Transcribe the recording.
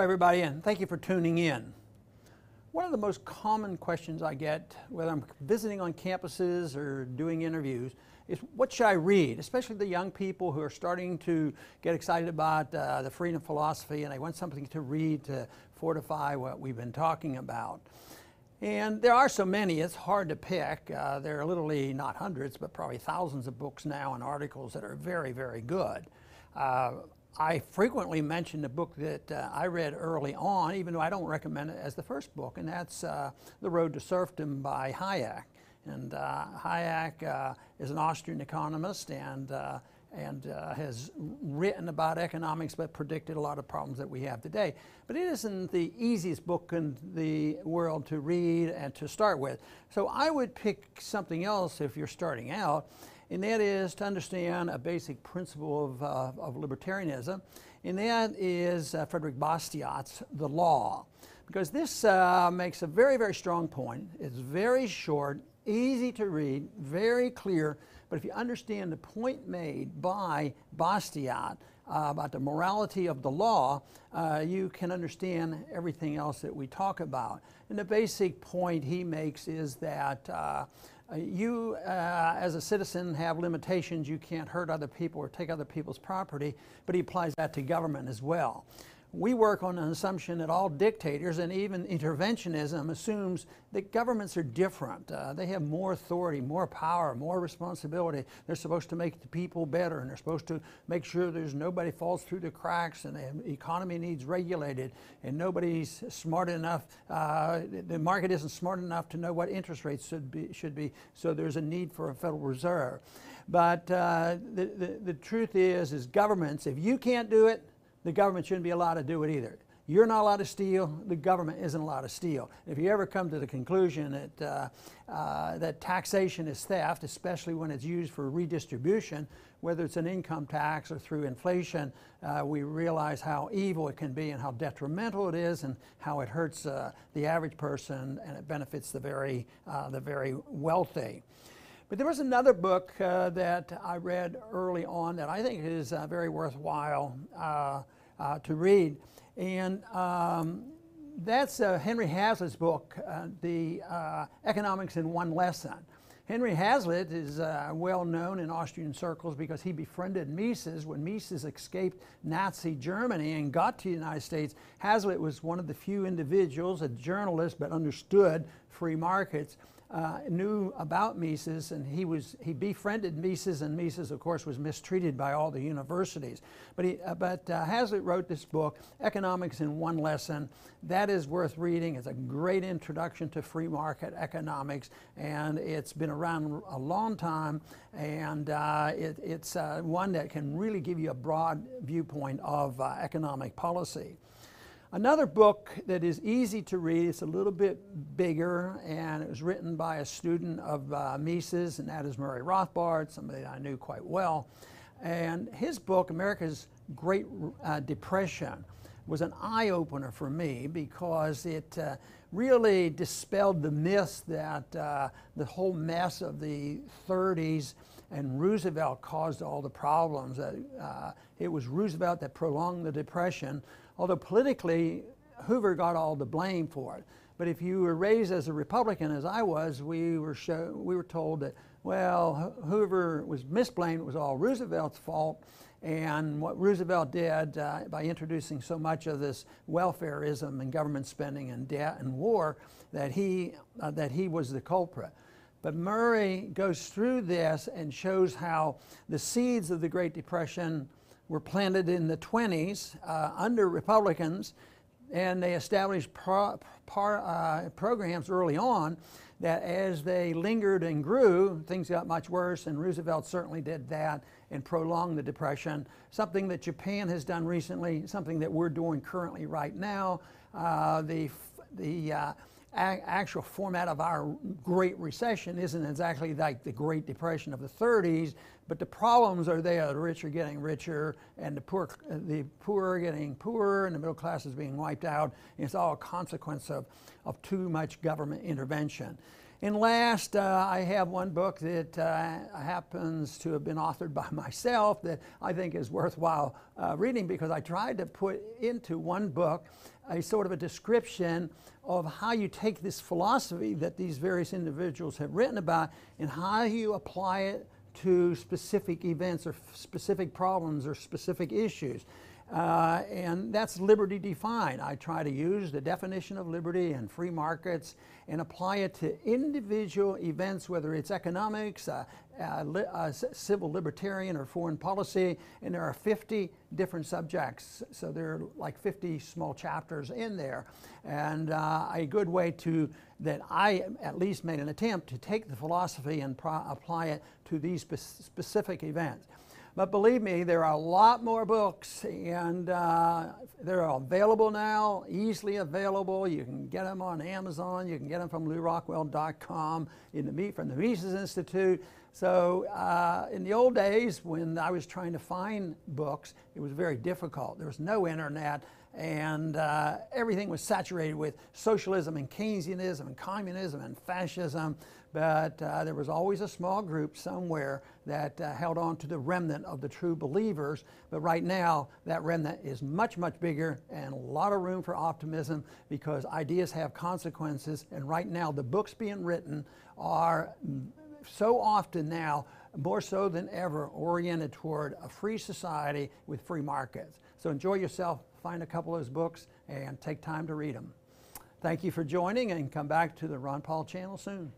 everybody, and thank you for tuning in. One of the most common questions I get, whether I'm visiting on campuses or doing interviews, is what should I read? Especially the young people who are starting to get excited about the freedom philosophy, and they want something to read to fortify what we've been talking about. And there are so many, it's hard to pick. There are literally not hundreds, but probably thousands of books now and articles that are very, very good. I frequently mention the book that I read early on, even though I don't recommend it as the first book, and that's The Road to Serfdom by Hayek. And Hayek is an Austrian economist and has written about economics but predicted a lot of problems that we have today. But it isn't the easiest book in the world to read and to start with. So I would pick something else if you're starting out, and that is to understand a basic principle of libertarianism, and that is Frederick Bastiat's The Law. Because this makes a very, very strong point. It's very short, easy to read, very clear, but if you understand the point made by Bastiat about the morality of the law, you can understand everything else that we talk about. And the basic point he makes is that you, as a citizen, have limitations. You can't hurt other people or take other people's property, but he applies that to government as well. We work on an assumption that all dictators and even interventionism assumes that governments are different. They have more authority, more power, more responsibility. They're supposed to make the people better, and they're supposed to make sure there's nobody falls through the cracks, and the economy needs regulated, and nobody's smart enough, the market isn't smart enough to know what interest rates should be, so there's a need for a Federal Reserve. But the truth is governments, if you can't do it, the government shouldn't be allowed to do it either. You're not allowed to steal, the government isn't allowed to steal. If you ever come to the conclusion that taxation is theft, especially when it's used for redistribution, whether it's an income tax or through inflation, we realize how evil it can be and how detrimental it is and how it hurts the average person and it benefits the very wealthy. But there was another book that I read early on that I think is very worthwhile to read, and that's Henry Hazlitt's book, The Economics in One Lesson. Henry Hazlitt is well known in Austrian circles because he befriended Mises when Mises escaped Nazi Germany and got to the United States. Hazlitt was one of the few individuals, a journalist, but understood free markets, knew about Mises, and he befriended Mises, and Mises, of course, was mistreated by all the universities. But Hazlitt wrote this book, Economics in One Lesson. That is worth reading. It's a great introduction to free market economics, and it's been around a long time, and it's one that can really give you a broad viewpoint of economic policy. Another book that is easy to read, it's a little bit bigger, and it was written by a student of Mises, and that is Murray Rothbard, somebody that I knew quite well. And his book, America's Great Depression, was an eye-opener for me because it really dispelled the myths that the whole mess of the 30s and Roosevelt caused all the problems. It was Roosevelt that prolonged the Depression, although politically, Hoover got all the blame for it. But if you were raised as a Republican, as I was, we were told that, well, Hoover was misblamed, it was all Roosevelt's fault, and what Roosevelt did by introducing so much of this welfareism and government spending and debt and war, that he was the culprit. But Murray goes through this and shows how the seeds of the Great Depression were planted in the 20s under Republicans, and they established programs early on that as they lingered and grew, things got much worse, and Roosevelt certainly did that and prolonged the Depression, something that Japan has done recently, something that we're doing currently right now. The actual format of our Great Recession isn't exactly like the Great Depression of the 30s, but the problems are there. The rich are getting richer, and the poor are getting poorer, and the middle class is being wiped out. And it's all a consequence of too much government intervention. And last, I have one book that happens to have been authored by myself that I think is worthwhile reading, because I tried to put into one book a sort of a description of how you take this philosophy that these various individuals have written about and how you apply it to specific events or specific problems or specific issues. And that's liberty defined. I try to use the definition of liberty and free markets and apply it to individual events, whether it's economics, civil libertarian, or foreign policy. And there are 50 different subjects, so there are like 50 small chapters in there. And a good way to, that I at least made an attempt to take the philosophy and apply it to these specific events. But believe me, there are a lot more books, and they're available now, easily available. You can get them on Amazon. You can get them from LewRockwell.com, from the Mises Institute. So in the old days, when I was trying to find books, it was very difficult. There was no internet, and everything was saturated with socialism and Keynesianism and communism and fascism. But there was always a small group somewhere that held on to the remnant of the true believers. But right now, that remnant is much, much bigger, and a lot of room for optimism, because ideas have consequences. And right now, the books being written are so often now, more so than ever, oriented toward a free society with free markets. So enjoy yourself, find a couple of those books, and take time to read them. Thank you for joining, and come back to the Ron Paul channel soon.